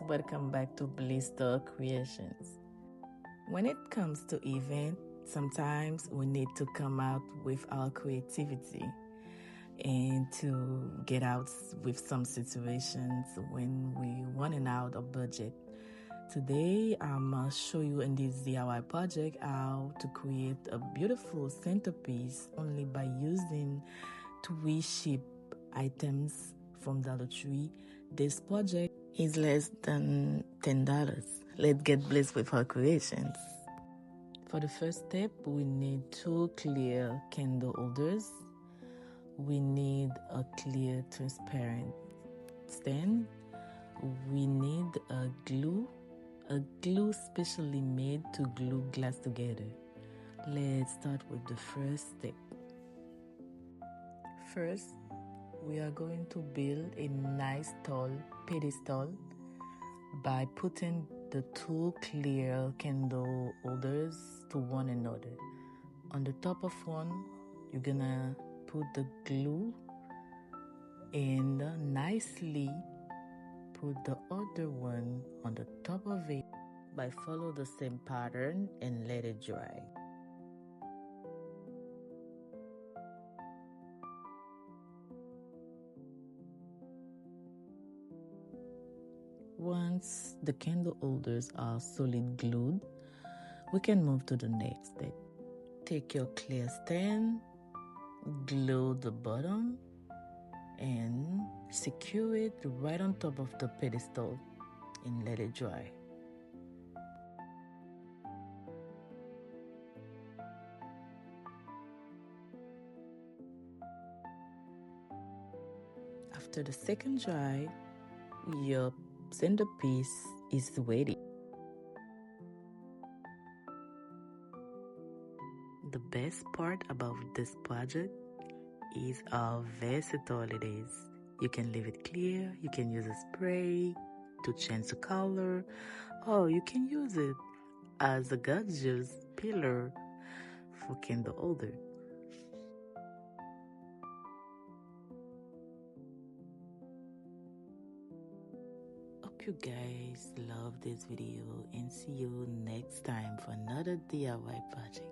welcome back to Blister Creations. When it comes to event, sometimes we need to come out with our creativity and to get out with some situations when we running out of budget. Today, I'm gonna show you in this DIY project how to create a beautiful centerpiece only by using 3 cheap items from Dollar Tree. This project is less than $10. Let's get blessed with our creations. For the first step, we need 2 clear candle holders. We need a clear transparent stand. We need a glue specially made to glue glass together. Let's start with the first step. First, we are going to build a nice tall pedestal by putting the 2 clear candle holders to one another. On the top of one, you're gonna put the glue and nicely put the other one on the top of it by follow the same pattern and let it dry. Once the candle holders are solid glued, we can move to the next step. Take your clear stand, glue the bottom, and secure it right on top of the pedestal and let it dry. After the second dry, your centerpiece is ready. The best part about this project is how versatile it is. You can leave it clear, you can use a spray to change the color, or you can use it as a gorgeous pillar for candle holder. Hope you guys love this video and see you next time for another DIY project.